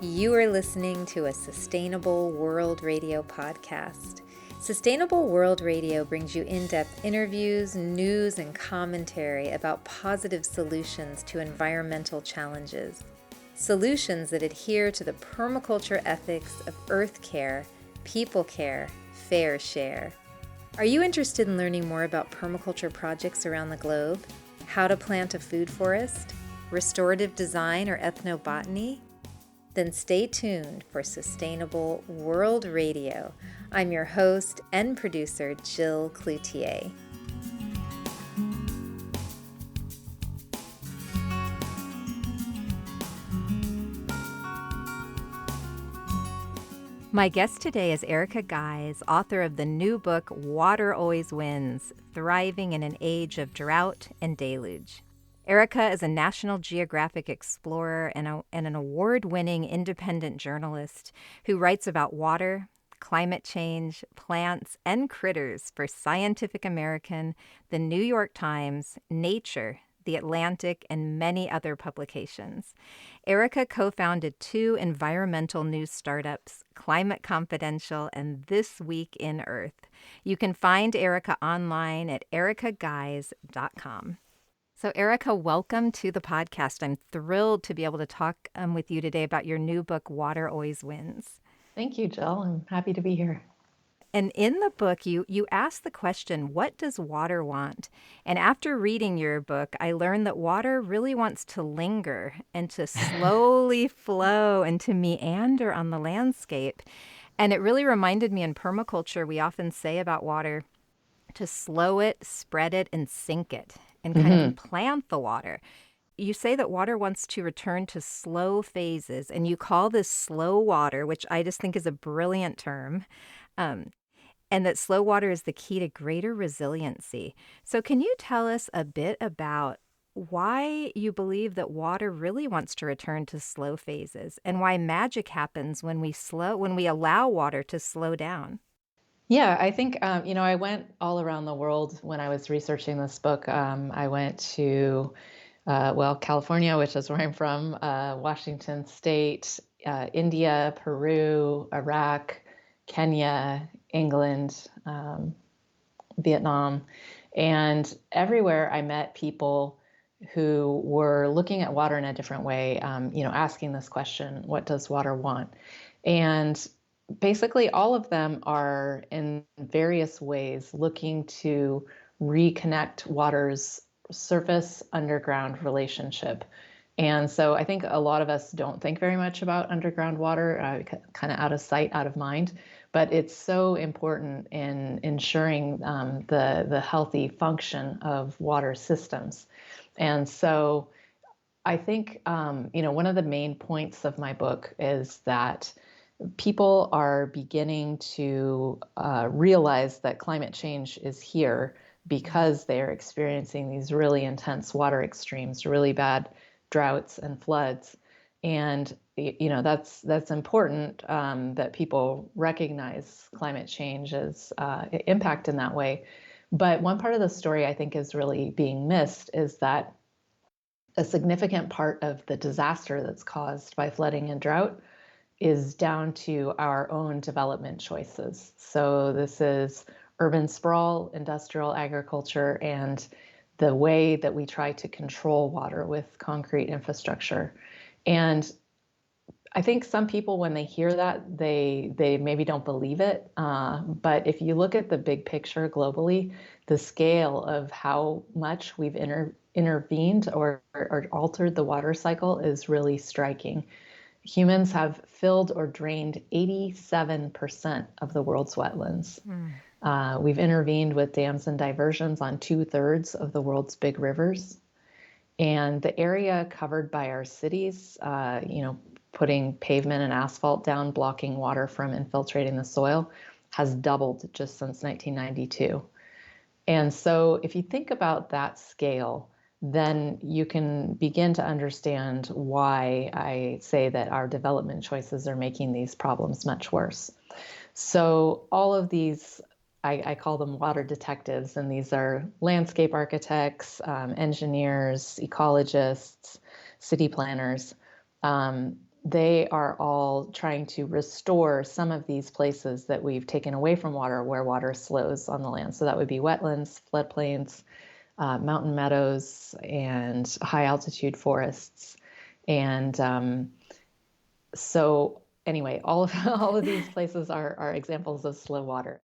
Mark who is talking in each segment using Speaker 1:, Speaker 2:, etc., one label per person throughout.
Speaker 1: You are listening to a Sustainable World Radio podcast. Sustainable World Radio brings you in-depth interviews, news, and commentary about positive solutions to environmental challenges. Solutions that adhere to the permaculture ethics of earth care, people care, fair share. Are you interested in learning more about permaculture projects around the globe? How to plant a food forest? Restorative design or ethnobotany? Then stay tuned for Sustainable World Radio. I'm your host and producer, Jill Cloutier. My guest today is Erica Gies, author of the new book, Water Always Wins, Thriving in an Age of Drought and Deluge. Erica is a National Geographic explorer and an award-winning independent journalist who writes about water, climate change, plants, and critters for Scientific American, the New York Times, Nature, The Atlantic, and many other publications. Erica co-founded 2 environmental news startups, Climate Confidential and This Week in Earth. You can find Erica online at ericagies.com. So Erica, welcome to the podcast. I'm thrilled to be able to talk with you today about your new book, Water Always Wins.
Speaker 2: Thank you, Jill. I'm happy to be here.
Speaker 1: And in the book, you ask the question, what does water want? And after reading your book, I learned that water really wants to linger and to slowly flow and to meander on the landscape. And it really reminded me in permaculture, we often say about water to slow it, spread it, and sink it, and kind of plant the water. You say that water wants to return to slow phases, and you call this slow water, which I just think is a brilliant term, and that slow water is the key to greater resiliency. So can you tell us a bit about why you believe that water really wants to return to slow phases, and why magic happens when we allow water to slow down?
Speaker 2: Yeah, I think, I went all around the world when I was researching this book. I went to, California, which is where I'm from, Washington State, India, Peru, Iraq, Kenya, England, Vietnam. And everywhere I met people who were looking at water in a different way, asking this question, what does water want? And basically, all of them are in various ways looking to reconnect water's surface underground relationship. And so I think a lot of us don't think very much about underground water, kind of out of sight, out of mind. But it's so important in ensuring the healthy function of water systems. And so I think, one of the main points of my book is that people are beginning to realize that climate change is here because they're experiencing these really intense water extremes, really bad droughts and floods. And that's important that people recognize climate change's impact in that way. But one part of the story I think is really being missed is that a significant part of the disaster that's caused by flooding and drought is down to our own development choices. So this is urban sprawl, industrial agriculture, and the way that we try to control water with concrete infrastructure. And I think some people, when they hear that, they maybe don't believe it. But if you look at the big picture globally, the scale of how much we've intervened or altered the water cycle is really striking. Humans have filled or drained 87% of the world's wetlands. We've intervened with dams and diversions on 2/3 of the world's big rivers. And the area covered by our cities, putting pavement and asphalt down, blocking water from infiltrating the soil, has doubled just since 1992. And so if you think about that scale, then you can begin to understand why I say that our development choices are making these problems much worse. So all of these, I call them water detectives, and these are landscape architects, engineers, ecologists, city planners. they are all trying to restore some of these places that we've taken away from water where water slows on the land. So that would be wetlands, floodplains, mountain meadows, and high altitude forests. And so anyway, all of all of these places are examples of slow water.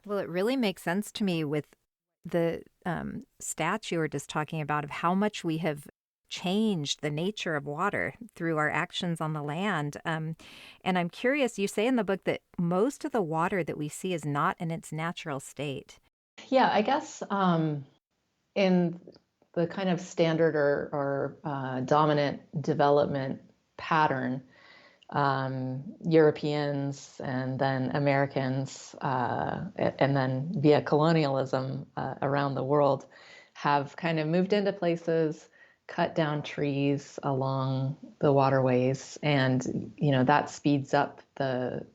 Speaker 1: Well, it really makes sense to me with the stats you were just talking about of how much we have changed the nature of water through our actions on the land. And I'm curious, you say in the book that most of the water that we see is not in its natural state.
Speaker 2: Yeah, I guess in the kind of standard or dominant development pattern, Europeans and then Americans, and then via colonialism around the world, have kind of moved into places, cut down trees along the waterways, and that speeds up the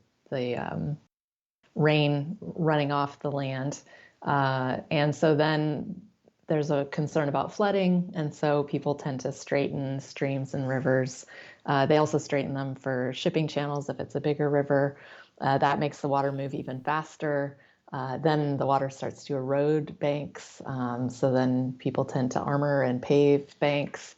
Speaker 2: rain running off the land. And so then there's a concern about flooding, and so people tend to straighten streams and rivers. They also straighten them for shipping channels if it's a bigger river. That makes the water move even faster. Then the water starts to erode banks, so then people tend to armor and pave banks.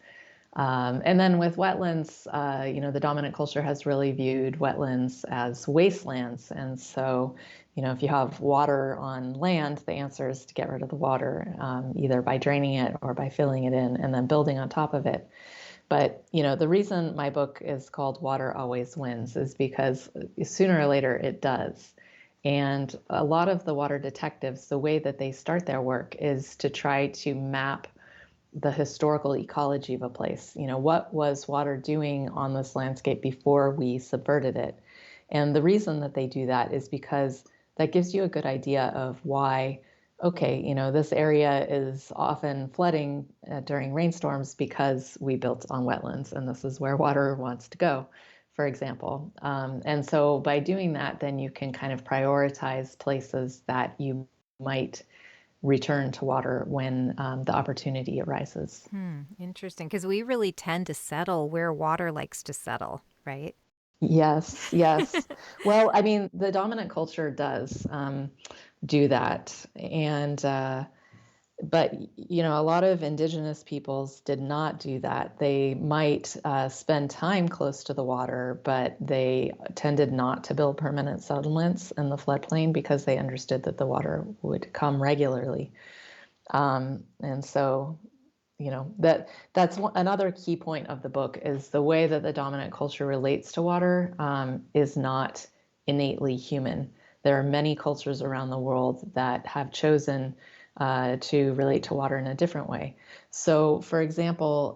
Speaker 2: And then with wetlands, the dominant culture has really viewed wetlands as wastelands. And so, if you have water on land, the answer is to get rid of the water, either by draining it or by filling it in and then building on top of it. But, the reason my book is called Water Always Wins is because sooner or later it does. And a lot of the water detectives, the way that they start their work is to try to map the historical ecology of a place. What was water doing on this landscape before we subverted it? And the reason that they do that is because that gives you a good idea of why, okay, this area is often flooding during rainstorms because we built on wetlands and this is where water wants to go, for example. And so by doing that, then you can kind of prioritize places that you might return to water when the opportunity arises.
Speaker 1: Interesting, because we really tend to settle where water likes to settle, right?
Speaker 2: Yes, yes. Well, I mean, the dominant culture does do that. But a lot of indigenous peoples did not do that. They might spend time close to the water, but they tended not to build permanent settlements in the floodplain because they understood that the water would come regularly. And so, that's another key point of the book is the way that the dominant culture relates to water is not innately human. There are many cultures around the world that have chosen to relate to water in a different way. So, for example,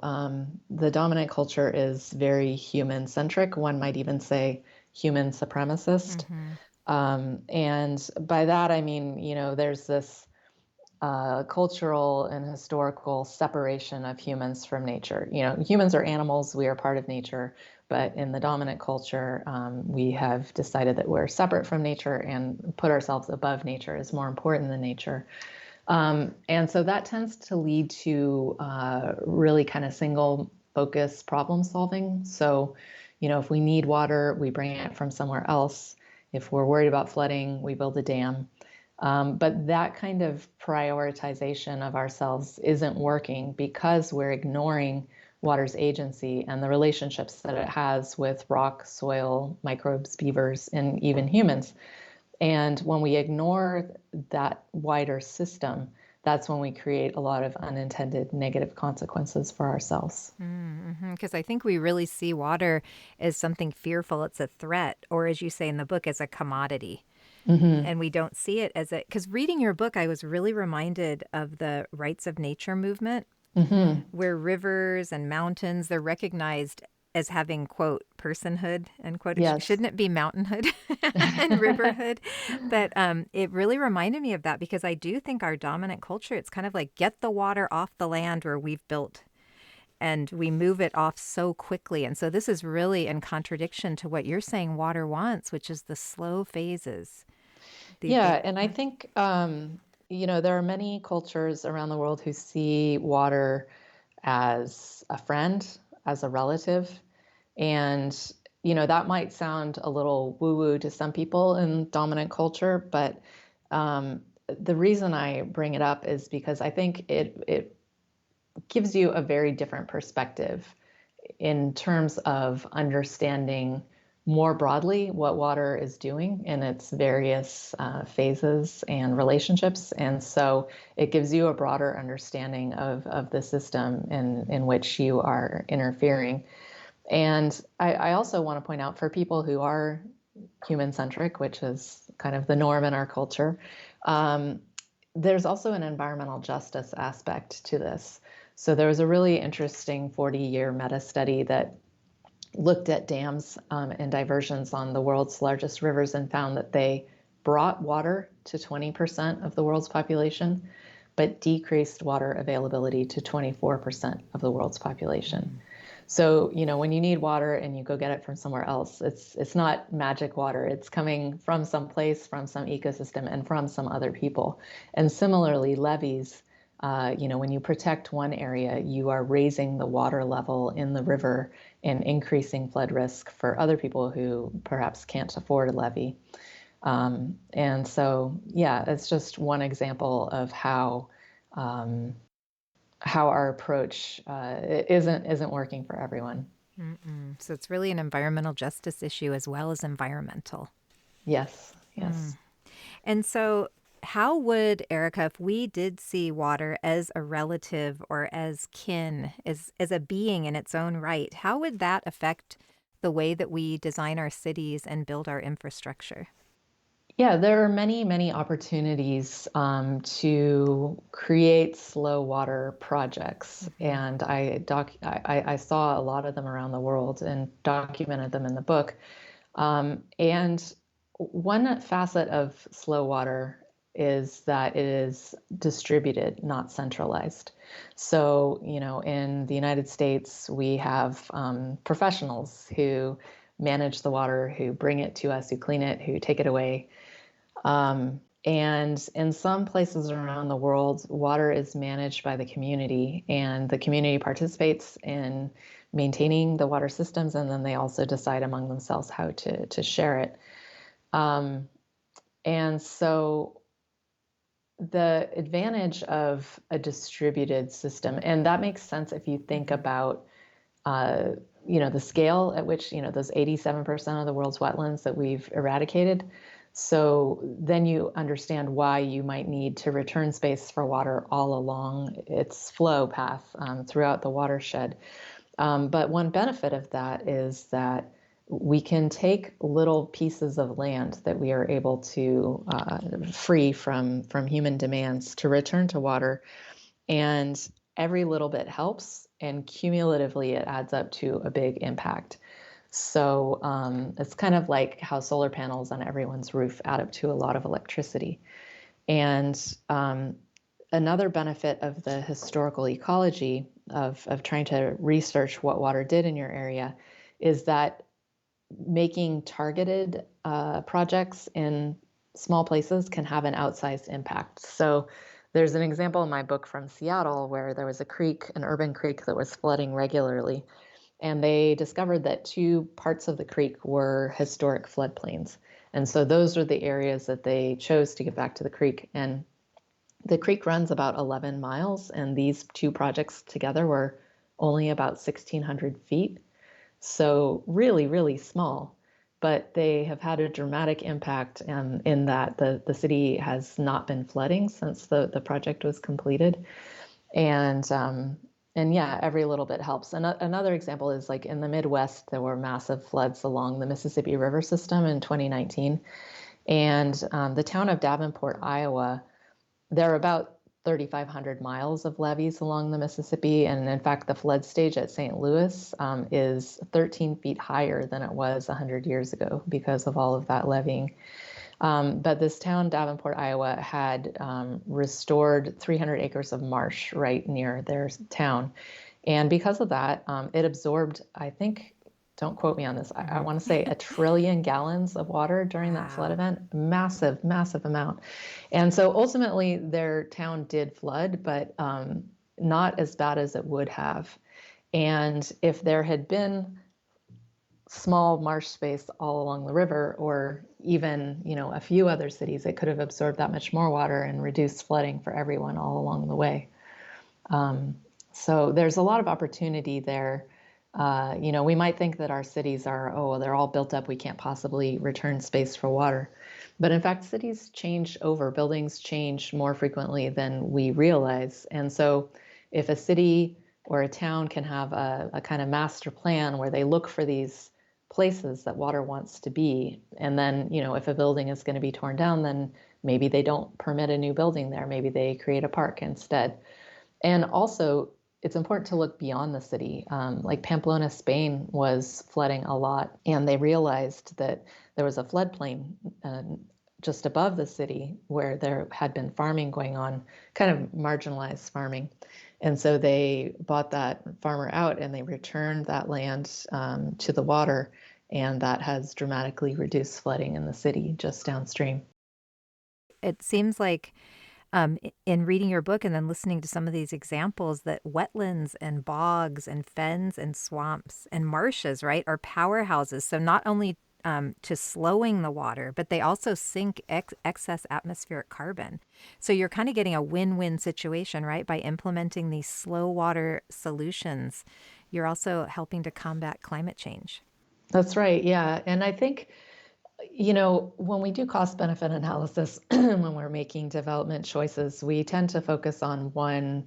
Speaker 2: the dominant culture is very human-centric. One might even say human supremacist. And by that, I mean, there's this cultural and historical separation of humans from nature. Humans are animals, we are part of nature, but in the dominant culture, we have decided that we're separate from nature and put ourselves above nature as more important than nature. And so that tends to lead to really kind of single focus problem solving. So, if we need water, we bring it from somewhere else. If we're worried about flooding, we build a dam. But that kind of prioritization of ourselves isn't working because we're ignoring water's agency and the relationships that it has with rock, soil, microbes, beavers, and even humans. And when we ignore that wider system, that's when we create a lot of unintended negative consequences for ourselves.
Speaker 1: Because I think we really see water as something fearful. It's a threat, or as you say in the book, as a commodity.
Speaker 2: Mm-hmm.
Speaker 1: And we don't see it as a, because reading your book, I was really reminded of the rights of nature movement,
Speaker 2: Mm-hmm.
Speaker 1: where rivers and mountains, they're recognized as having, quote, personhood, end quote.
Speaker 2: Yes.
Speaker 1: Shouldn't it be mountainhood and riverhood? But it really reminded me of that because I do think our dominant culture, it's kind of like get the water off the land where we've built and we move it off so quickly. And so this is really in contradiction to what you're saying water wants, which is the slow phases.
Speaker 2: Yeah, and I think there are many cultures around the world who see water as a friend, as a relative, and that might sound a little woo-woo to some people in dominant culture, but the reason I bring it up is because I think it gives you a very different perspective in terms of understanding more broadly what water is doing in its various phases and relationships. And so it gives you a broader understanding of the system in which you are interfering. And I also want to point out for people who are human centric, which is kind of the norm in our culture, um, there's also an environmental justice aspect to this. So there was a really interesting 40-year meta study that looked at dams and diversions on the world's largest rivers and found that they brought water to 20% of the world's population, but decreased water availability to 24% of the world's population. So, when you need water and you go get it from somewhere else, it's not magic water. It's coming from some place, from some ecosystem, and from some other people. And similarly, levees, when you protect one area, you are raising the water level in the river and increasing flood risk for other people who perhaps can't afford a levee. And so, yeah, it's just one example of how our approach isn't working for everyone.
Speaker 1: So it's really an environmental justice issue as well as environmental.
Speaker 2: Yes, yes.
Speaker 1: And so, how would, Erica, if we did see water as a relative or as kin, as a being in its own right, how would that affect the way that we design our cities and build our infrastructure?
Speaker 2: Yeah, there are many, many opportunities to create slow water projects, and I saw a lot of them around the world and documented them in the book. And one facet of slow water is that it is distributed, not centralized. So, in the United States, we have professionals who manage the water, who bring it to us, who clean it, who take it away. And in some places around the world, water is managed by the community, and the community participates in maintaining the water systems, and then they also decide among themselves how to share it. And so the advantage of a distributed system, and that makes sense if you think about the scale at which, those 87% of the world's wetlands that we've eradicated. So then you understand why you might need to return space for water all along its flow path throughout the watershed. But one benefit of that is that we can take little pieces of land that we are able to free from human demands to return to water, and every little bit helps, and cumulatively it adds up to a big impact. So it's kind of like how solar panels on everyone's roof add up to a lot of electricity. And another benefit of the historical ecology of trying to research what water did in your area is that making targeted projects in small places can have an outsized impact. So there's an example in my book from Seattle where there was a creek, an urban creek that was flooding regularly. And they discovered that two parts of the creek were historic floodplains. And so those were the areas that they chose to give back to the creek. And the creek runs about 11 miles, and these two projects together were only about 1,600 feet. So really, really small. But they have had a dramatic impact in that the city has not been flooding since the project was completed. And yeah, every little bit helps. And another example is like in the Midwest, there were massive floods along the Mississippi River system in 2019. And the town of Davenport, Iowa, there are about 3,500 miles of levees along the Mississippi. And in fact, the flood stage at St. Louis is 13 feet higher than it was 100 years ago because of all of that leveeing. But this town, Davenport, Iowa, had restored 300 acres of marsh right near their town. And because of that, it absorbed, I think, don't quote me on this, I want to say 1 trillion gallons of water during that flood event. Massive, massive amount. And so ultimately, their town did flood, but not as bad as it would have. And if there had been small marsh space all along the river, or even, a few other cities, it could have absorbed that much more water and reduced flooding for everyone all along the way. So there's a lot of opportunity there. We might think that our cities are, oh, they're all built up, we can't possibly return space for water. But in fact, cities change over, buildings change more frequently than we realize. And so if a city or a town can have a kind of master plan where they look for these places that water wants to be, and then, if a building is going to be torn down, then maybe they don't permit a new building there. Maybe they create a park instead. And also, it's important to look beyond the city. Like Pamplona, Spain was flooding a lot, and they realized that there was a floodplain just above the city where there had been farming going on, kind of marginalized farming. And so they bought that farmer out and they returned that land to the water, and that has dramatically reduced flooding in the city just downstream.
Speaker 1: It seems like in reading your book and then listening to some of these examples that wetlands and bogs and fens and swamps and marshes, right, are powerhouses. So not only to slowing the water, but they also sink excess atmospheric carbon. So you're kind of getting a win-win situation, right? By implementing these slow water solutions, you're also helping to combat climate change.
Speaker 2: That's right. Yeah. And I think, when we do cost benefit analysis, when we're making development choices, we tend to focus on one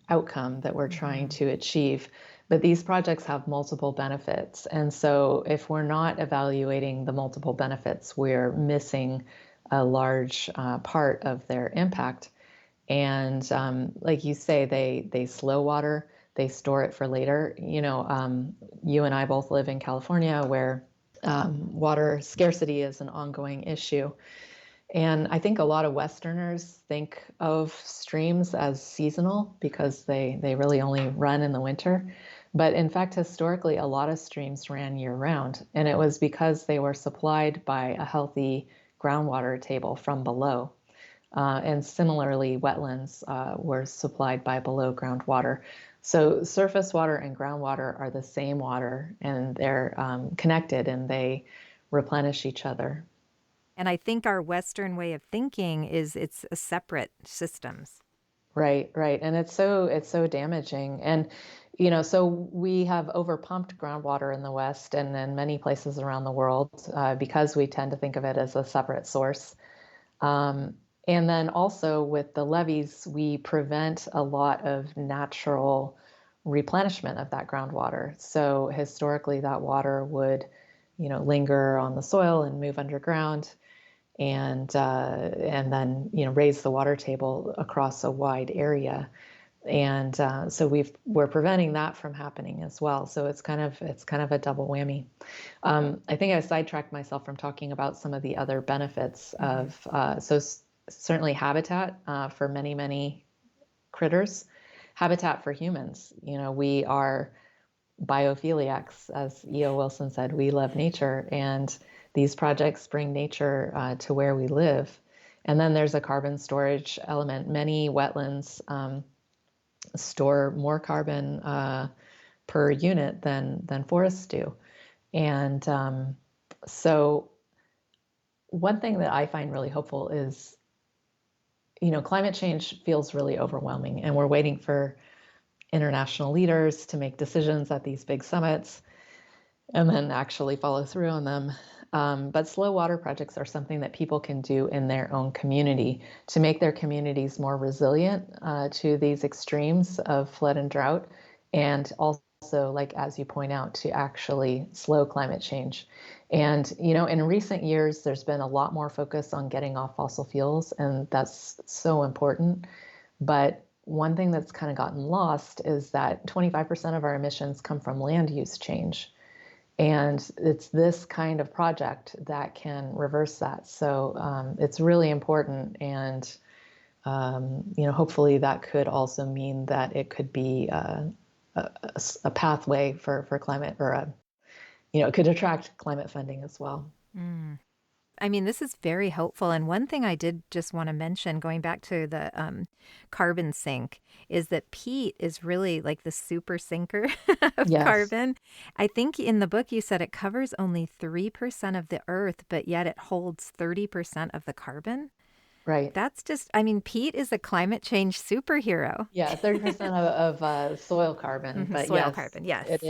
Speaker 2: outcome that we're trying to achieve. But these projects have multiple benefits. And so if we're not evaluating the multiple benefits, we're missing a large part of their impact. And like you say, they slow water, they store it for later. You and I both live in California, where water scarcity is an ongoing issue. And I think a lot of Westerners think of streams as seasonal because they really only run in the winter. But in fact, historically, a lot of streams ran year round. And it was because they were supplied by a healthy groundwater table from below. And similarly, wetlands were supplied by below ground water. So surface water and groundwater are the same water, and they're connected, and they replenish each other.
Speaker 1: And I think our Western way of thinking is it's a separate systems.
Speaker 2: Right, right. And it's so damaging. And so we have overpumped groundwater in the West and in many places around the world because we tend to think of it as a separate source. Um, and then also with the levees, we prevent a lot of natural replenishment of that groundwater. So historically, that water would, linger on the soil and move underground, and then raise the water table across a wide area. And so we're preventing that from happening as well. So it's kind of a double whammy. I think I sidetracked myself from talking about some of the other benefits of certainly habitat for many, many critters, habitat for humans. We are biophiliacs, as E.O. Wilson said. We love nature, and these projects bring nature to where we live. And then there's a carbon storage element. Many wetlands store more carbon per unit than forests do. And so one thing that I find really hopeful is, climate change feels really overwhelming, and we're waiting for international leaders to make decisions at these big summits and then actually follow through on them. But slow water projects are something that people can do in their own community to make their communities more resilient to these extremes of flood and drought, and also, like as you point out, to actually slow climate change. And in recent years, there's been a lot more focus on getting off fossil fuels, and that's so important. But one thing that's kind of gotten lost is that 25% of our emissions come from land use change. And it's this kind of project that can reverse that. So it's really important. And, hopefully that could also mean that it could be a pathway for climate, or it could attract climate funding as well.
Speaker 1: Mm. I mean, this is very helpful. And one thing I did just want to mention, going back to the carbon sink, is that peat is really like the super sinker of
Speaker 2: Yes,
Speaker 1: carbon. I think in the book you said it covers only 3% of the earth, but yet it holds 30% of the carbon.
Speaker 2: right.
Speaker 1: That's just, I mean, peat is a climate change superhero.
Speaker 2: Yeah, 30% of soil carbon, but
Speaker 1: Soil
Speaker 2: yes,
Speaker 1: carbon, yes.
Speaker 2: it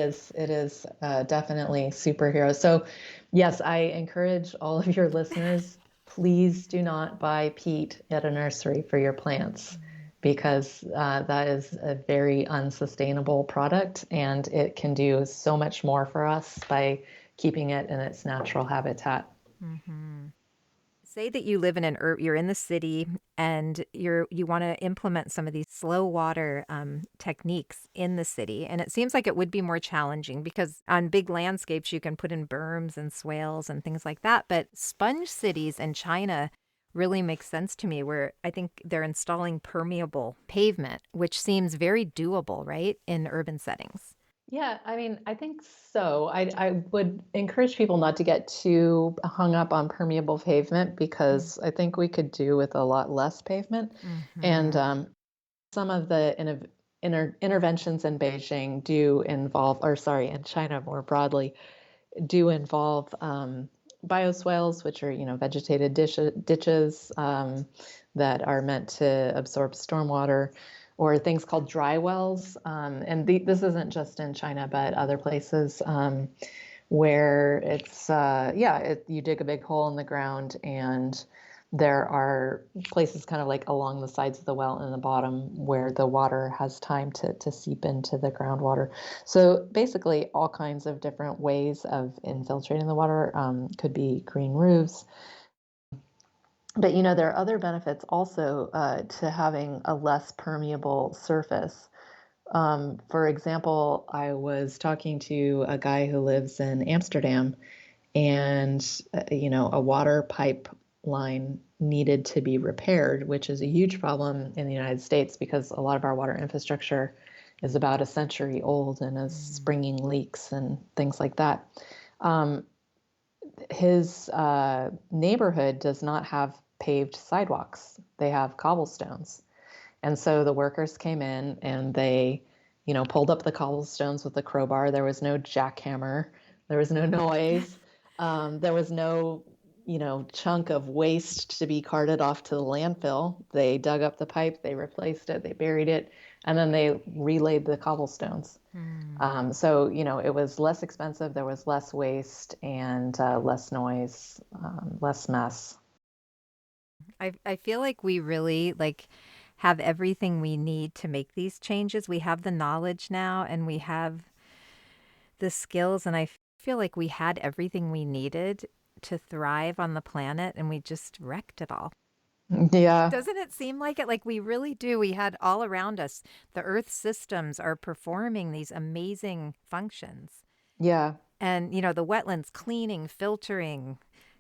Speaker 2: is definitely superhero. So yes, I encourage all of your listeners, please do not buy peat at a nursery for your plants because that is a very unsustainable product and it can do so much more for us by keeping it in its natural habitat.
Speaker 1: Mm-hmm. Say that you live in you're in the city and you want to implement some of these slow water techniques in the city, and it seems like it would be more challenging because on big landscapes you can put in berms and swales and things like that. But sponge cities in China really make sense to me, where I think they're installing permeable pavement, which seems very doable, right, in urban settings.
Speaker 2: Yeah, I mean, I think so. I would encourage people not to get too hung up on permeable pavement because I think we could do with a lot less pavement. And
Speaker 1: Mm-hmm.
Speaker 2: some of the interventions in Beijing do involve, or sorry, in China more broadly, do involve bioswales, which are, vegetated ditches that are meant to absorb stormwater, or things called dry wells. And this isn't just in China, but other places where it's, you dig a big hole in the ground and there are places kind of like along the sides of the well in the bottom where the water has time to seep into the groundwater. So basically, all kinds of different ways of infiltrating the water could be green roofs. But there are other benefits also to having a less permeable surface. For example, I was talking to a guy who lives in Amsterdam, and a water pipeline needed to be repaired, which is a huge problem in the United States because a lot of our water infrastructure is about a century old and is springing leaks and things like that. Um, his neighborhood does not have paved sidewalks; they have cobblestones. And so the workers came in and they, pulled up the cobblestones with a crowbar. There was no jackhammer. There was no noise. There was no, chunk of waste to be carted off to the landfill. They dug up the pipe, they replaced it, they buried it, and then they relaid the cobblestones. So, it was less expensive. There was less waste and less noise, less mess.
Speaker 1: I feel like we really have everything we need to make these changes. We have the knowledge now and we have the skills, and I feel like we had everything we needed to thrive on the planet and we just wrecked it all.
Speaker 2: Yeah.
Speaker 1: Doesn't it seem like it? Like we really do. We had all around us, the Earth systems are performing these amazing functions.
Speaker 2: Yeah.
Speaker 1: And, the wetlands cleaning, filtering,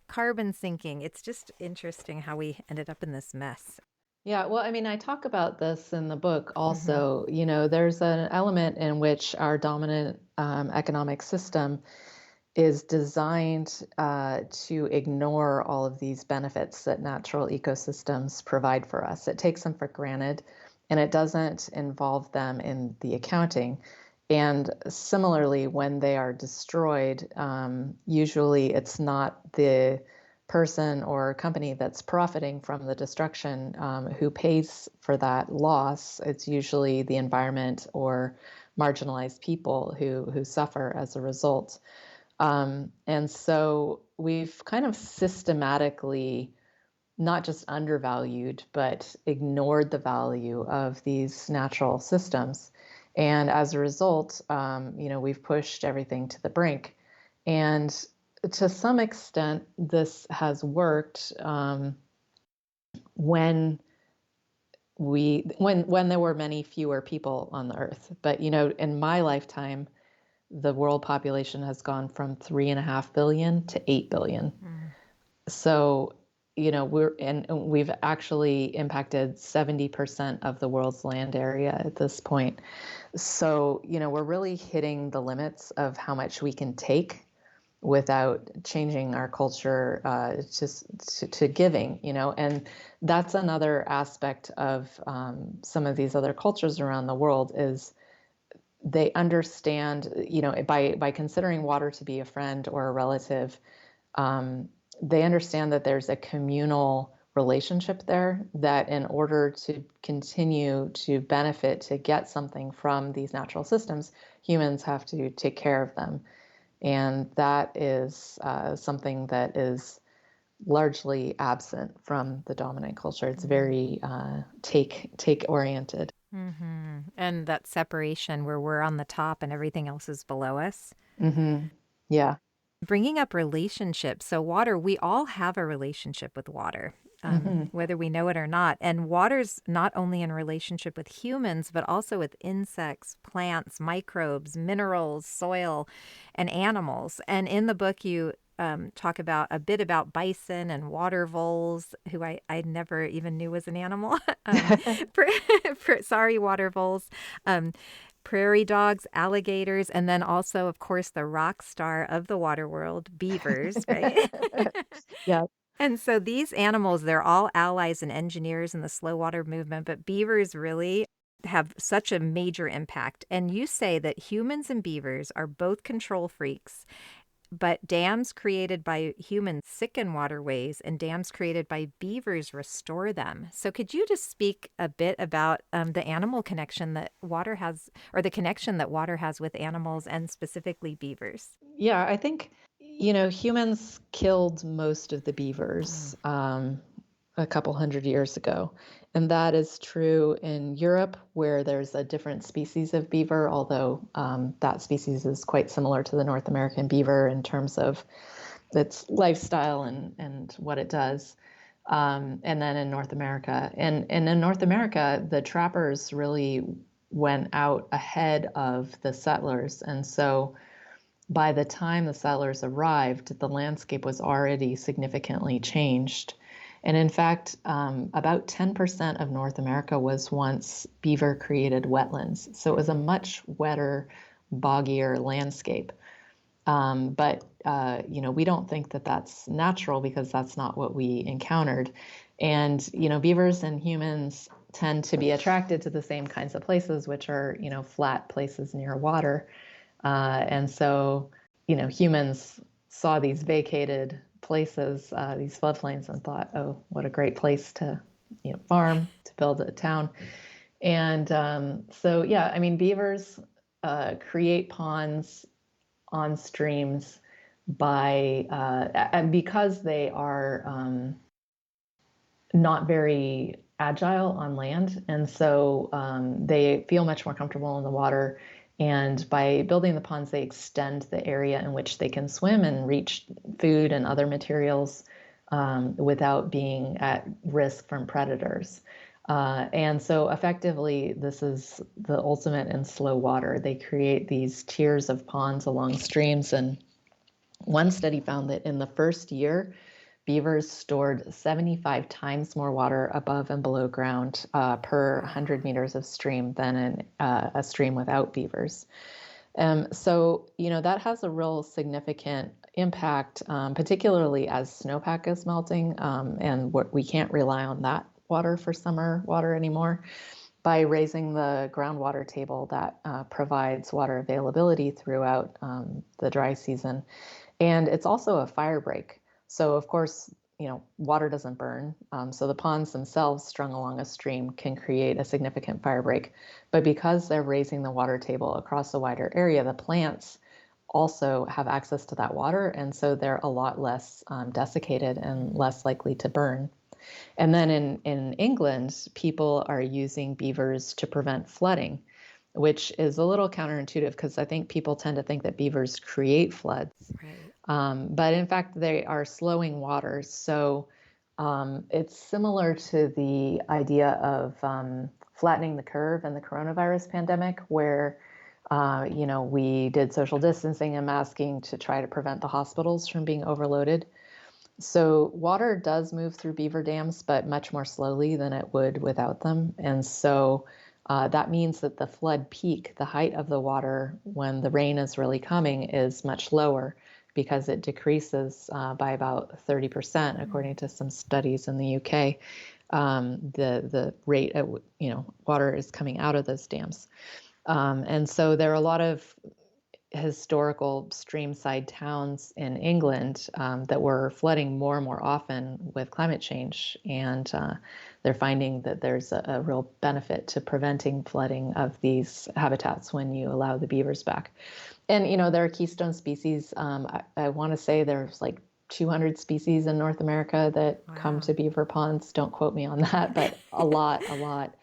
Speaker 1: carbon sinking. It's just interesting how we ended up in this mess.
Speaker 2: Yeah, well, I mean, I talk about this in the book
Speaker 1: Hmm.
Speaker 2: also. There's an element in which our dominant economic system is designed to ignore all of these benefits that natural ecosystems provide for us. It takes them for granted and it doesn't involve them in the accounting. And similarly, when they are destroyed, usually it's not the person or company that's profiting from the destruction who pays for that loss. It's usually the environment or marginalized people who suffer as a result. And so we've kind of systematically not just undervalued, but ignored the value of these natural systems. And as a result, we've pushed everything to the brink. And to some extent, this has worked when when there were many fewer people on the earth. But in my lifetime, the world population has gone from 3.5 billion to 8 billion.
Speaker 1: Mm.
Speaker 2: So, we've actually impacted 70% of the world's land area at this point. So, we're really hitting the limits of how much we can take. without changing our culture just to giving, and that's another aspect of some of these other cultures around the world is they understand, by considering water to be a friend or a relative, they understand that there's a communal relationship there, that in order to continue to benefit, to get something from these natural systems, humans have to take care of them. And that is something that is largely absent from the dominant culture. It's very take oriented.
Speaker 1: And that separation where we're on the top and everything else is below us.
Speaker 2: Yeah.
Speaker 1: Bringing up relationships. So, water, we all have a relationship with water, whether we know it or not. And water's not only in relationship with humans, but also with insects, plants, microbes, minerals, soil, and animals. And in the book, you talk about a bit about bison and water voles, who I never even knew was an animal. Sorry, water voles. Prairie dogs, alligators, and then also, of course, the rock star of the water world, beavers, right?
Speaker 2: Yeah.
Speaker 1: And so these animals, they're all allies and engineers in the slow water movement, but beavers really have such a major impact. And you say that humans and beavers are both control freaks, but dams created by humans sicken waterways and dams created by beavers restore them. So could you just speak a bit about the animal connection that water has, or the connection that water has with animals and specifically beavers?
Speaker 2: Yeah, I think, humans killed most of the beavers a couple hundred years ago. And that is true in Europe, where there's a different species of beaver, although that species is quite similar to the North American beaver in terms of its lifestyle and what it does. And then in North America. And in North America, the trappers really went out ahead of the settlers. And so by the time the settlers arrived, the landscape was already significantly changed. And in fact, about 10% of North America was once beaver created wetlands. So it was a much wetter, boggier landscape. But we don't think that that's natural because that's not what we encountered. And, beavers and humans tend to be attracted to the same kinds of places, which are, flat places near water. And so, humans saw these vacated places, these floodplains, and thought, oh, what a great place to, farm, to build a town. And so, yeah, I mean, beavers create ponds on streams by, and because they are not very agile on land. And so they feel much more comfortable in the water. And by building the ponds, they extend the area in which they can swim and reach food and other materials without being at risk from predators. And so effectively, this is the ultimate in slow water. They create these tiers of ponds along streams. And one study found that in the first year, beavers stored 75 times more water above and below ground per 100 meters of stream than in a stream without beavers. So, that has a real significant impact, particularly as snowpack is melting, and we can't rely on that water for summer water anymore. By raising the groundwater table that provides water availability throughout the dry season. And it's also a fire break. So, of course, water doesn't burn. So the ponds themselves strung along a stream can create a significant fire break. But because they're raising the water table across a wider area, the plants also have access to that water. And so they're a lot less desiccated and less likely to burn. And then in England, people are using beavers to prevent flooding, which is a little counterintuitive because I think people tend to think that beavers create floods. Right. But in fact, they are slowing waters. So it's similar to the idea of flattening the curve in the coronavirus pandemic, where we did social distancing and masking to try to prevent the hospitals from being overloaded. So water does move through beaver dams, but much more slowly than it would without them. And so that means that the flood peak, the height of the water when the rain is really coming, is much lower because it decreases by about 30%, according to some studies in the UK. The rate at water is coming out of those dams, and so there are a lot of historical streamside towns in England that were flooding more and more often with climate change. And they're finding that there's a real benefit to preventing flooding of these habitats when you allow the beavers back. And, there are keystone species. I want to say there's like 200 species in North America that come to beaver ponds. Don't quote me on that, but a lot, a lot.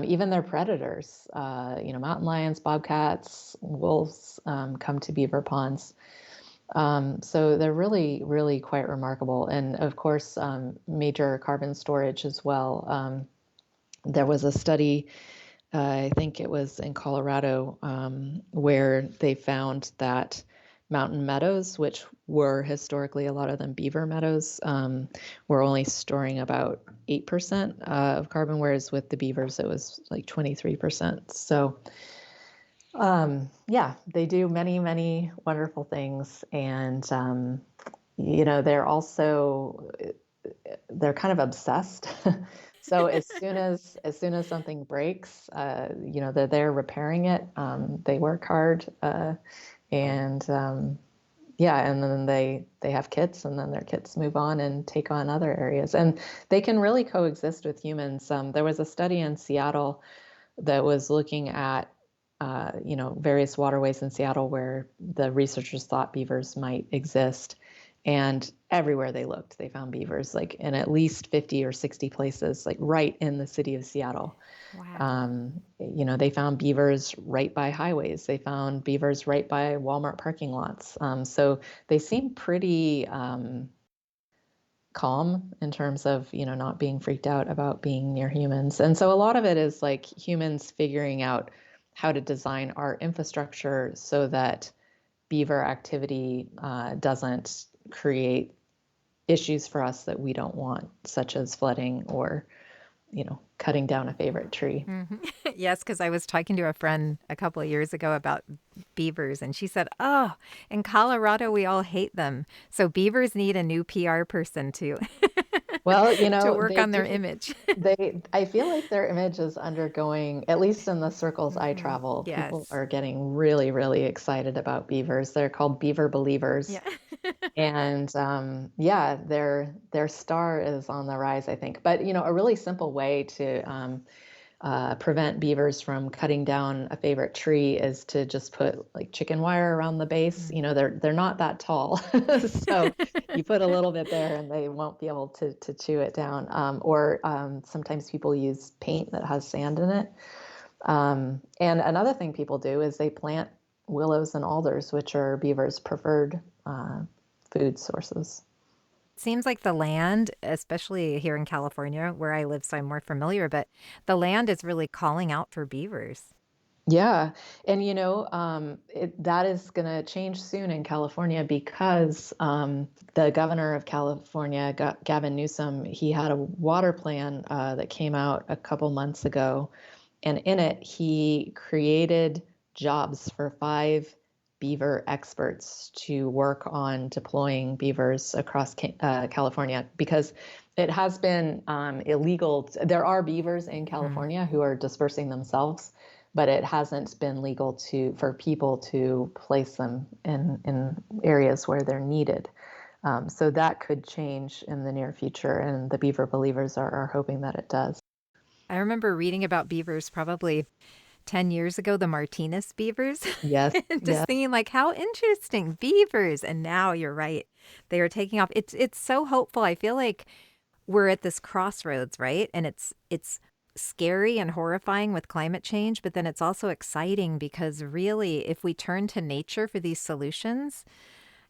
Speaker 2: Even their predators, mountain lions, bobcats, wolves come to beaver ponds. So they're really, really quite remarkable. And of course, major carbon storage as well. There was a study, I think it was in Colorado, where they found that mountain meadows, which were historically a lot of them beaver meadows, were only storing about 8% of carbon, whereas with the beavers it was like 23%. So they do many, many wonderful things. And, they're kind of obsessed. So as soon as something breaks, they're there repairing it. They work hard, and and then they have kits, and then their kits move on and take on other areas, and they can really coexist with humans. There was a study in Seattle that was looking at various waterways in Seattle where the researchers thought beavers might exist. And everywhere they looked, they found beavers, like in at least 50 or 60 places, like right in the city of Seattle.
Speaker 1: Wow.
Speaker 2: They found beavers right by highways. They found beavers right by Walmart parking lots. So they seem pretty calm in terms of, not being freaked out about being near humans. And so a lot of it is like humans figuring out how to design our infrastructure so that beaver activity doesn't create issues for us that we don't want, such as flooding or, cutting down a favorite tree.
Speaker 1: Mm-hmm. Yes, because I was talking to a friend a couple of years ago about beavers, and she said, "Oh, in Colorado, we all hate them. So beavers need a new PR person
Speaker 2: Well,
Speaker 1: to work
Speaker 2: they
Speaker 1: on their
Speaker 2: do.
Speaker 1: image."
Speaker 2: I feel like their image is undergoing, at least in the circles I
Speaker 1: Hmm.
Speaker 2: travel, people
Speaker 1: Yes.
Speaker 2: are getting really, really excited about beavers. They're called beaver believers.
Speaker 1: Yeah.
Speaker 2: And their star is on the rise, I think. But a really simple way to prevent beavers from cutting down a favorite tree is to just put like chicken wire around the base. They're not that tall, so you put a little bit there, and they won't be able to chew it down. Or sometimes people use paint that has sand in it. And another thing people do is they plant willows and alders, which are beavers' preferred food sources.
Speaker 1: Seems like the land, especially here in California where I live, so I'm more familiar, but the land is really calling out for beavers.
Speaker 2: Yeah, and that is going to change soon in California because the governor of California, Gavin Newsom, he had a water plan that came out a couple months ago, and in it he created jobs for 5 beaver experts to work on deploying beavers across California, because it has been illegal. There are beavers in
Speaker 1: Hmm.
Speaker 2: California who are dispersing themselves, but it hasn't been legal for people to place them in areas where they're needed. So that could change in the near future, and the beaver believers are hoping that it does.
Speaker 1: I remember reading about beavers probably 10 years ago, the Martinez beavers,
Speaker 2: Yes,
Speaker 1: and just
Speaker 2: yes.
Speaker 1: thinking like, how interesting, beavers. And now you're right. They are taking off. It's so hopeful. I feel like we're at this crossroads, right? And it's scary and horrifying with climate change, but then it's also exciting because really, if we turn to nature for these solutions,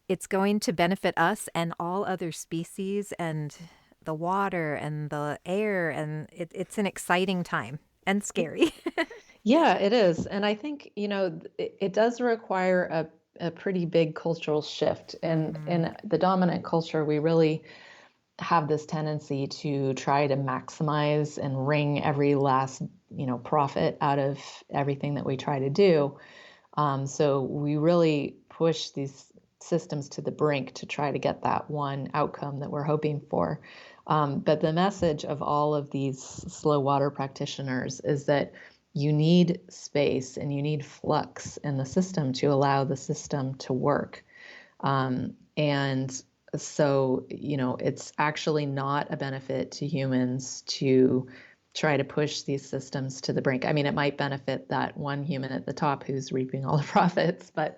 Speaker 1: it's going to benefit us and all other species and the water and the air. And it's an exciting time and scary.
Speaker 2: Yeah, it is. And I think, it does require a pretty big cultural shift. And
Speaker 1: Hmm.
Speaker 2: in the dominant culture, we really have this tendency to try to maximize and wring every last, profit out of everything that we try to do. So we really push these systems to the brink to try to get that one outcome that we're hoping for. But the message of all of these slow water practitioners is that you need space and you need flux in the system to allow the system to work. And so, it's actually not a benefit to humans to try to push these systems to the brink. I mean, it might benefit that one human at the top who's reaping all the profits, but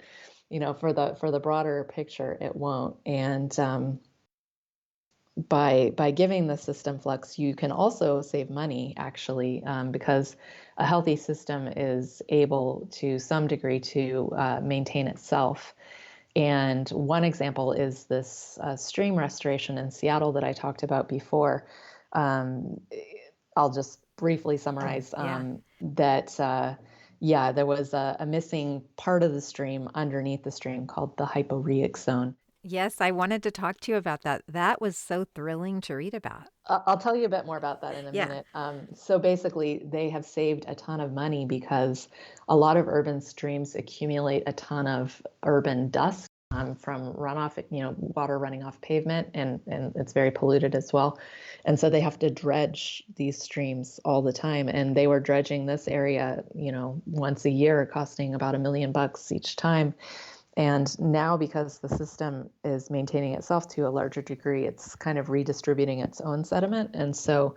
Speaker 2: for the broader picture, it won't. And by giving the system flux, you can also save money, actually, because a healthy system is able to some degree to maintain itself. And one example is this stream restoration in Seattle that I talked about before. I'll just briefly summarize that. There was a missing part of the stream underneath the stream called the hyporeic zone.
Speaker 1: Yes, I wanted to talk to you about that. That was so thrilling to read about.
Speaker 2: I'll tell you a bit more about that in a minute. So basically, they have saved a ton of money because a lot of urban streams accumulate a ton of urban dust from runoff, water running off pavement, and it's very polluted as well. And so they have to dredge these streams all the time. And they were dredging this area, once a year, costing about $1 million each time. And now, because the system is maintaining itself to a larger degree, it's kind of redistributing its own sediment. And so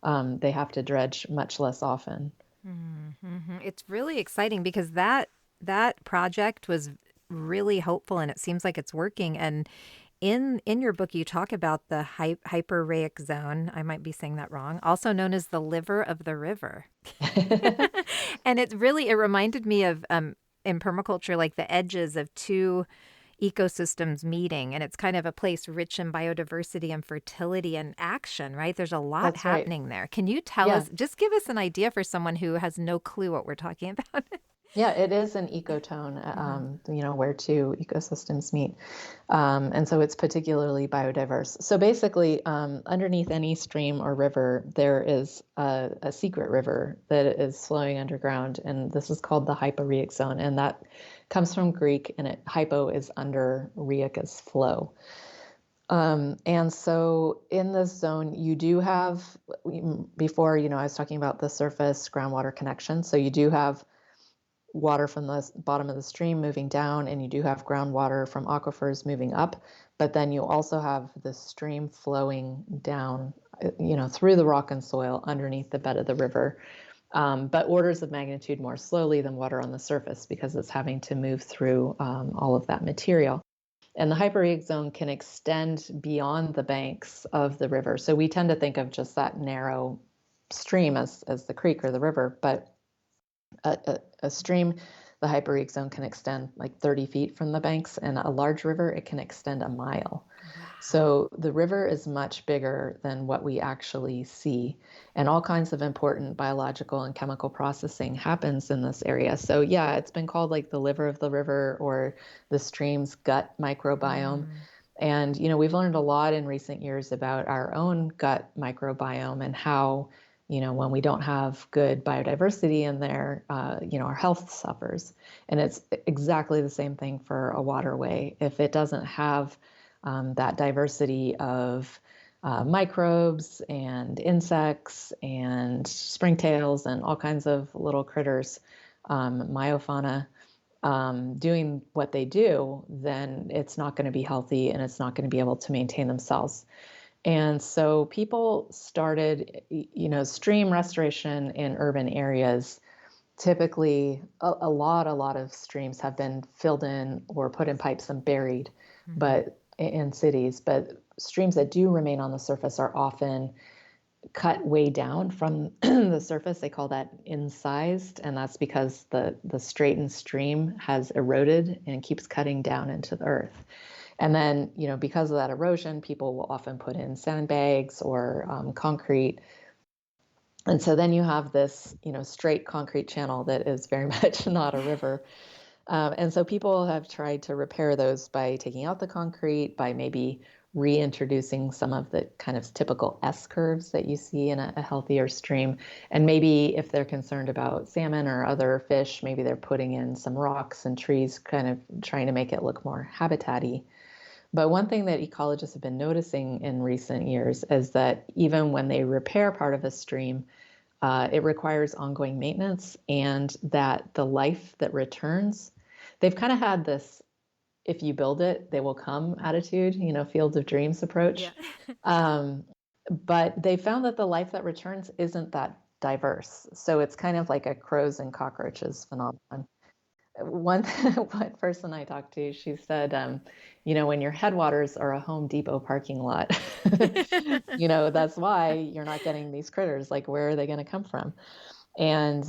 Speaker 2: they have to dredge much less often.
Speaker 1: Mm-hmm. It's really exciting because that project was really hopeful, and it seems like it's working. And in your book, you talk about the hyperreic zone. I might be saying that wrong. Also known as the liver of the river. And it reminded me of in permaculture, like the edges of two ecosystems meeting, and it's kind of a place rich in biodiversity and fertility and action, right? There's a lot
Speaker 2: That's
Speaker 1: happening there. Can you tell us, just give us an idea for someone who has no clue what we're talking about?
Speaker 2: Yeah, it is an ecotone, where two ecosystems meet. And so it's particularly biodiverse. So basically, underneath any stream or river, there is a secret river that is flowing underground. And this is called the hyporeic zone. And that comes from Greek, and hypo is under, reic is flow. And so in this zone, you do have, before, I was talking about the surface groundwater connection. So you do have water from the bottom of the stream moving down, and you do have groundwater from aquifers moving up, but then you also have the stream flowing down, through the rock and soil underneath the bed of the river, but orders of magnitude more slowly than water on the surface because it's having to move through all of that material. And the hyporeic zone can extend beyond the banks of the river. So we tend to think of just that narrow stream as the creek or the river, but a stream, the hyporeic zone can extend like 30 feet from the banks, and a large river, it can extend a mile. Wow. So the river is much bigger than what we actually see, and all kinds of important biological and chemical processing happens in this area. So yeah, it's been called like the liver of the river or the stream's gut microbiome. And, we've learned a lot in recent years about our own gut microbiome and how when we don't have good biodiversity in there, our health suffers. And it's exactly the same thing for a waterway. If it doesn't have that diversity of microbes and insects and springtails and all kinds of little critters, myofauna, doing what they do, then it's not going to be healthy and it's not going to be able to maintain themselves. And so people started, stream restoration in urban areas. Typically, a lot of streams have been filled in or put in pipes and buried, but in cities. But streams that do remain on the surface are often cut way down from the surface. They call that incised, and that's because the straightened stream has eroded and keeps cutting down into the earth. And then, because of that erosion, people will often put in sandbags or concrete. And so then you have this, straight concrete channel that is very much not a river. And so people have tried to repair those by taking out the concrete, by maybe reintroducing some of the kind of typical S curves that you see in a healthier stream. And maybe if they're concerned about salmon or other fish, maybe they're putting in some rocks and trees, kind of trying to make it look more habitat-y. But one thing that ecologists have been noticing in recent years is that even when they repair part of a stream, it requires ongoing maintenance, and that the life that returns, they've kind of had this if you build it, they will come attitude, fields of dreams
Speaker 1: Yeah.
Speaker 2: approach. Um, but they found that the life that returns isn't that diverse. So it's kind of like a crows and cockroaches phenomenon. One, one person I talked to, she said, when your headwaters are a Home Depot parking lot, that's why you're not getting these critters. Like, where are they going to come from? And,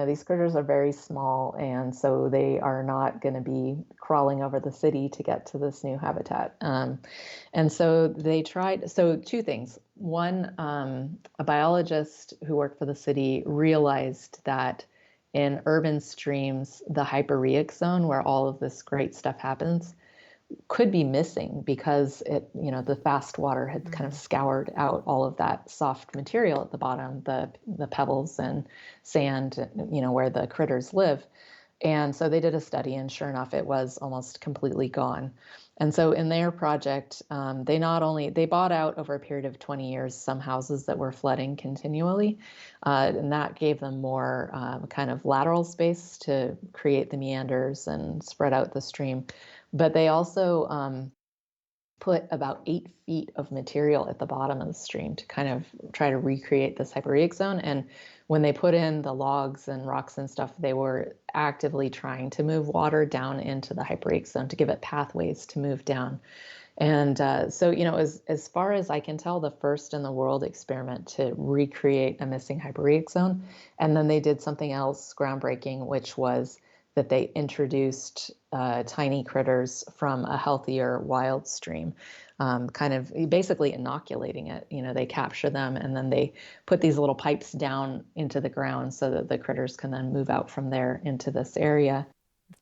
Speaker 2: these critters are very small, and so they are not going to be crawling over the city to get to this new habitat. And so they tried, so two things. One, a biologist who worked for the city realized that in urban streams, the hypereic zone, where all of this great stuff happens, could be missing because the fast water had kind of scoured out all of that soft material at the bottom, the pebbles and sand, where the critters live. And so they did a study, and sure enough, it was almost completely gone. And so in their project, they bought out over a period of 20 years some houses that were flooding continually, and that gave them more kind of lateral space to create the meanders and spread out the stream. But they also put about 8 feet of material at the bottom of the stream to kind of try to recreate this hypereic zone. And when they put in the logs and rocks and stuff, they were actively trying to move water down into the hypereic zone to give it pathways to move down. And so, as far as I can tell, the first in the world experiment to recreate a missing hypereic zone. And then they did something else groundbreaking, which was that they introduced tiny critters from a healthier wild stream, kind of basically inoculating it. They capture them, and then they put these little pipes down into the ground so that the critters can then move out from there into this area.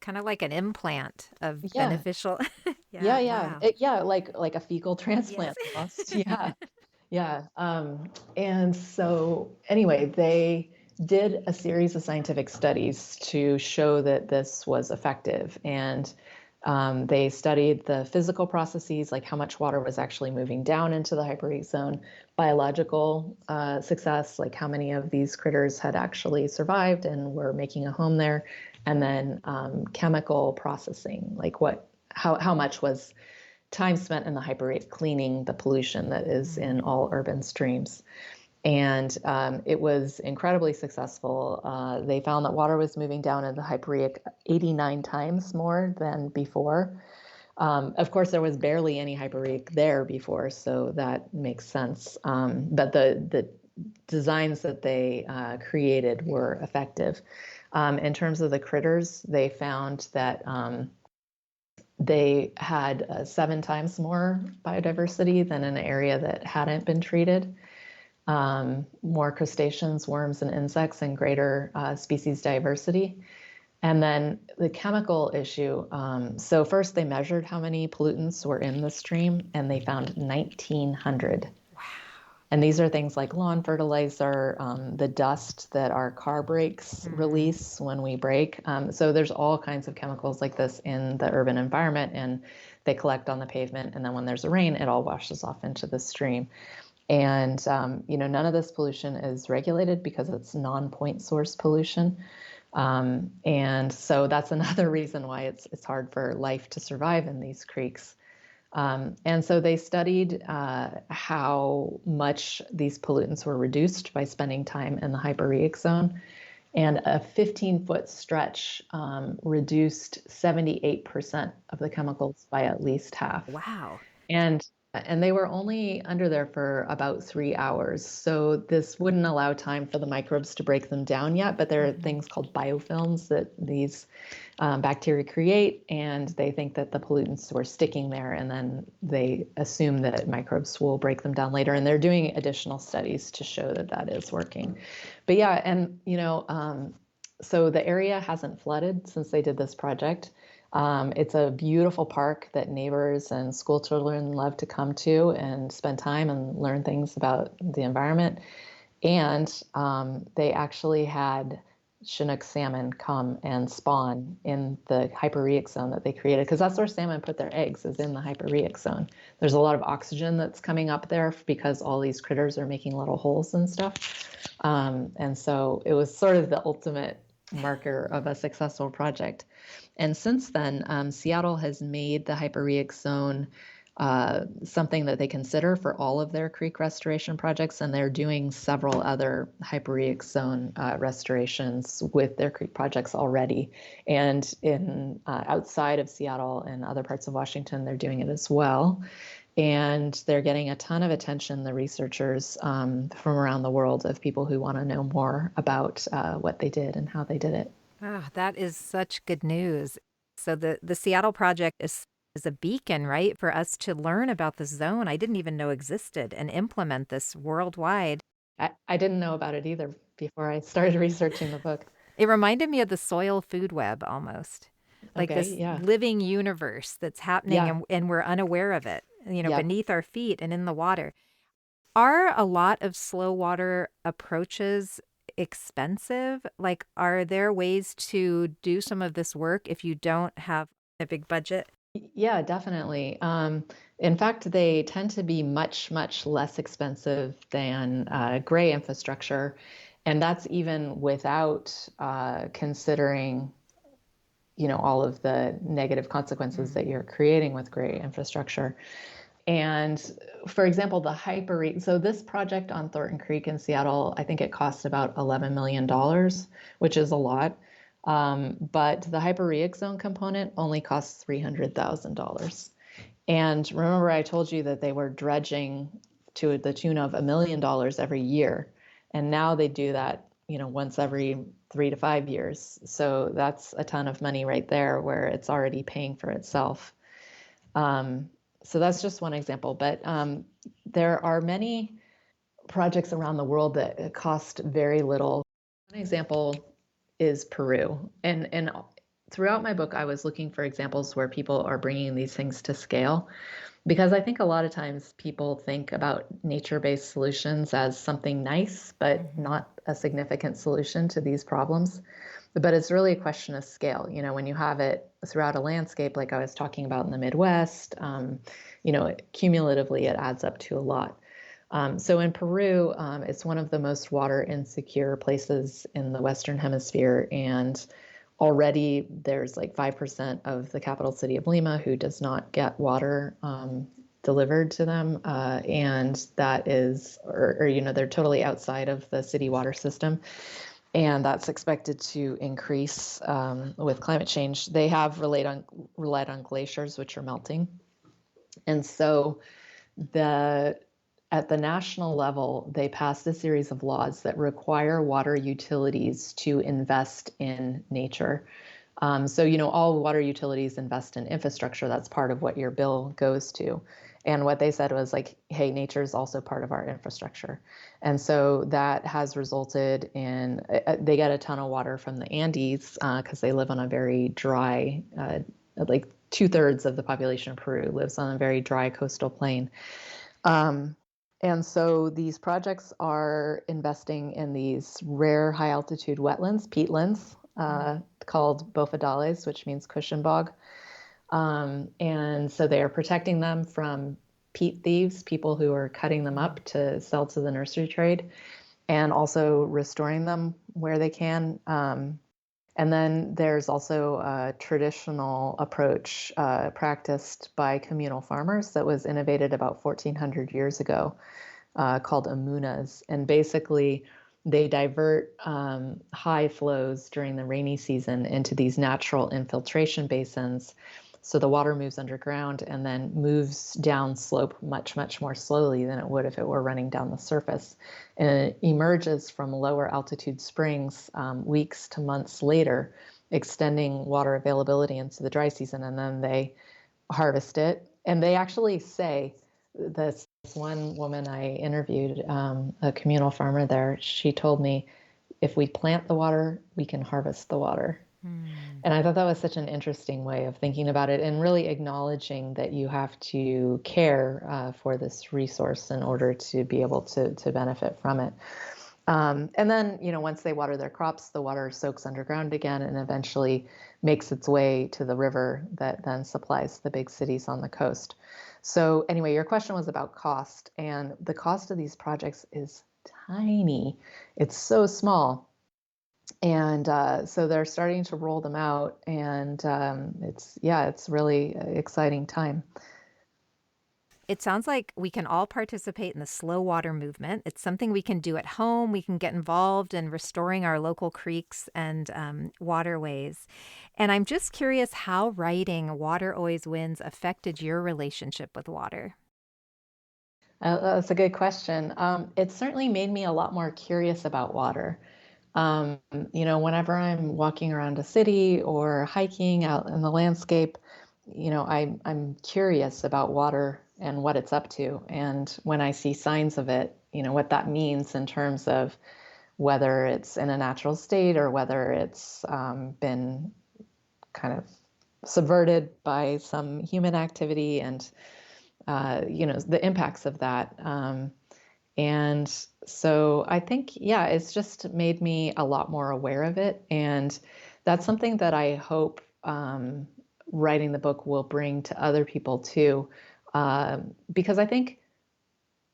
Speaker 1: Kind of like an implant of
Speaker 2: Yeah,
Speaker 1: beneficial.
Speaker 2: yeah,
Speaker 1: Yeah,
Speaker 2: yeah,
Speaker 1: wow.
Speaker 2: yeah, like a fecal
Speaker 1: Yes.
Speaker 2: transplant almost. Yeah, yeah. And so anyway, they did a series of scientific studies to show that this was effective. And they studied the physical processes, like how much water was actually moving down into the hypereic zone, biological success, like how many of these critters had actually survived and were making a home there, and then chemical processing, like how much was time spent in the hypereic cleaning the pollution that is in all urban streams. And it was incredibly successful. They found that water was moving down in the hypereic 89 times more than before. Of course, there was barely any hypereic there before, so that makes sense. But the designs that they created were effective. In terms of the critters, they found that they had 7 times more biodiversity than in an area that hadn't been treated. More crustaceans, worms, and insects, and greater species diversity. And then the chemical issue. So first they measured how many pollutants were in the stream, and they found 1,900. And these are things like lawn fertilizer, the dust that our car brakes release when we brake. So there's all kinds of chemicals like this in the urban environment, and they collect on the pavement. And then when there's a rain, it all washes off into the stream. And, none of this pollution is regulated because it's non-point source pollution. And so that's another reason why it's hard for life to survive in these creeks. And so they studied how much these pollutants were reduced by spending time in the hypereic zone. And a 15-foot stretch reduced 78% of the chemicals by at least half.
Speaker 1: Wow.
Speaker 2: And they were only under there for about 3 hours. So this wouldn't allow time for the microbes to break them down yet, but there are things called biofilms that these bacteria create, and they think that the pollutants were sticking there, and then they assume that microbes will break them down later. And they're doing additional studies to show that that is working. But yeah, and so the area hasn't flooded since they did this project. It's a beautiful park that neighbors and school children love to come to and spend time and learn things about the environment. And they actually had Chinook salmon come and spawn in the hyperrheic zone that they created, because that's where salmon put their eggs, is in the hyperrheic zone. There's a lot of oxygen that's coming up there because all these critters are making little holes and stuff. And so it was sort of the ultimate marker of a successful project. And since then, Seattle has made the hyperrheic zone something that they consider for all of their creek restoration projects, and they're doing several other hyperrheic zone restorations with their creek projects already. And in outside of Seattle and other parts of Washington, they're doing it as well. And they're getting a ton of attention, the researchers from around the world, of people who want to know more about what they did and how they did it.
Speaker 1: Oh, that is such good news. So the Seattle project is a beacon, right, for us to learn about the zone I didn't even know existed and implement this worldwide.
Speaker 2: I didn't know about it either before I started researching the book.
Speaker 1: It reminded me of the soil food web almost. Like
Speaker 2: Okay,
Speaker 1: this
Speaker 2: yeah.
Speaker 1: living universe that's happening
Speaker 2: Yeah,
Speaker 1: and we're unaware of it,
Speaker 2: yep.
Speaker 1: beneath our feet and in the water. Are a lot of slow water approaches expensive? Like, are there ways to do some of this work if you don't have a big budget?
Speaker 2: Yeah, definitely. In fact, they tend to be much, much less expensive than gray infrastructure. And that's even without considering, all of the negative consequences
Speaker 1: Mm.
Speaker 2: that you're creating with gray infrastructure. And for example, so this project on Thornton Creek in Seattle, I think it cost about $11 million, which is a lot. But the hyperrheic zone component only costs $300,000. And remember, I told you that they were dredging to the tune of $1 million every year. And now they do that, once every 3 to 5 years. So that's a ton of money right there, where it's already paying for itself. Um, so that's just one example, but there are many projects around the world that cost very little. One example is Peru. And throughout my book, I was looking for examples where people are bringing these things to scale, because I think a lot of times people think about nature-based solutions as something nice, but
Speaker 1: Mhm.
Speaker 2: not a significant solution to these problems. But it's really a question of scale. When you have it throughout a landscape, like I was talking about in the Midwest, cumulatively it adds up to a lot. So in Peru, it's one of the most water insecure places in the Western Hemisphere. And already there's like 5% of the capital city of Lima who does not get water delivered to them. And that is, they're totally outside of the city water system. And that's expected to increase with climate change. They have relied on glaciers, which are melting. And so the at the national level, they passed a series of laws that require water utilities to invest in nature. So, all water utilities invest in infrastructure. That's part of what your bill goes to. And what they said was like, hey, nature is also part of our infrastructure. And so that has resulted in, they get a ton of water from the Andes because they live on a very dry, like 2/3 of the population of Peru lives on a very dry coastal plain. Um, and so these projects are investing in these rare high altitude wetlands, peatlands,
Speaker 1: Mm.
Speaker 2: called bofedales, which means cushion bog. And so they are protecting them from peat thieves, people who are cutting them
Speaker 1: Mm.
Speaker 2: up to sell to the nursery trade, and also restoring them where they can. And then there's also a traditional approach practiced by communal farmers that was innovated about 1400 years ago called amunas. And basically, they divert high flows during the rainy season into these natural infiltration basins. So the water moves underground and then moves down slope much, much more slowly than it would if it were running down the surface. And it emerges from lower altitude springs weeks to months later, extending water availability into the dry season. And then they harvest it. And they actually say, this one woman I interviewed, a communal farmer there, she told me, if we plant the water, we can harvest the water.
Speaker 1: Hmm.
Speaker 2: And I thought that was such an interesting way of thinking about it and really acknowledging that you have to care for this resource in order to be able to benefit from it. And then, once they water their crops, the water soaks underground again and eventually makes its way to the river that then supplies the big cities on the coast. So, anyway, your question was about cost, and the cost of these projects is tiny. It's so small. And so they're starting to roll them out, and it's really exciting time.
Speaker 1: It sounds like we can all participate in the slow water movement. It's something we can do at home. We can get involved in restoring our local creeks and waterways. And I'm just curious how writing Water Always Wins affected your relationship with water.
Speaker 2: That's a good question. It certainly made me a lot more curious about water. Whenever I'm walking around a city or hiking out in the landscape, I'm curious about water and what it's up to. And when I see signs of it, what that means in terms of whether it's in a natural state or whether it's been kind of subverted by some human activity and, the impacts of that. And so I think, yeah, it's just made me a lot more aware of it. And that's something that I hope writing the book will bring to other people too. Because I think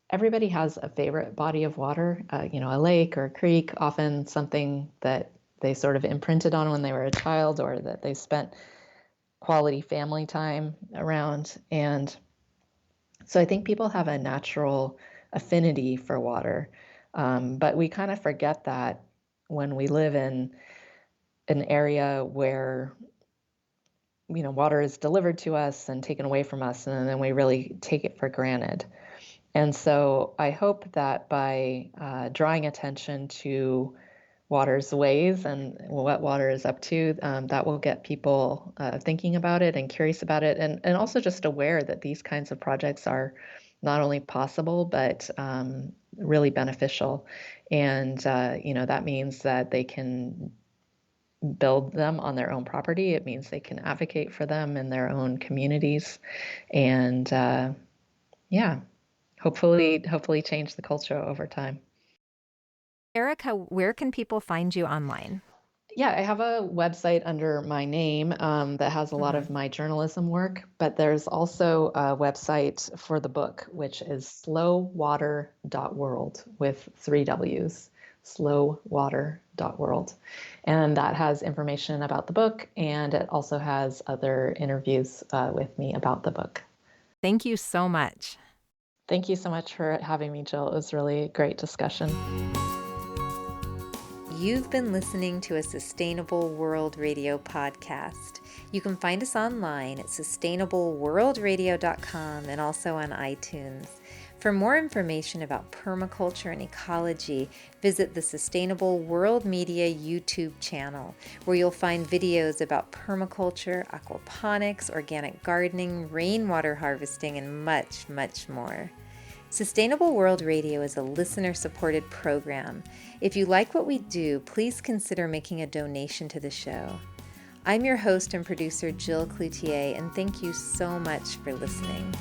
Speaker 2: everybody has a favorite body of water, a lake or a creek, often something that they sort of imprinted on when they were a child or that they spent quality family time around. And so I think people have a natural affinity for water. But we kind of forget that when we live in an area where, water is delivered to us and taken away from us, and then we really take it for granted. And so I hope that by drawing attention to water's ways and what water is up to, that will get people thinking about it and curious about it, and also just aware that these kinds of projects are not only possible, but really beneficial. And, that means that they can build them on their own property. It means they can advocate for them in their own communities. And yeah, hopefully change the culture over time.
Speaker 1: Erica, where can people find you online?
Speaker 2: Yeah, I have a website under my name that has a lot
Speaker 1: Hmm.
Speaker 2: of my journalism work, but there's also a website for the book, which is slowwater.world with 3 W's, slowwater.world. And that has information about the book, and it also has other interviews with me about the book.
Speaker 1: Thank you so much.
Speaker 2: Thank you so much for having me, Jill. It was really a great discussion.
Speaker 1: You've been listening to a Sustainable World Radio podcast. You can find us online at sustainableworldradio.com and also on iTunes. For more information about permaculture and ecology, visit the Sustainable World Media YouTube channel, where you'll find videos about permaculture, aquaponics, organic gardening, rainwater harvesting, and much, much more. Sustainable World Radio is a listener-supported program. If you like what we do, please consider making a donation to the show. I'm your host and producer, Jill Cloutier, and thank you so much for listening.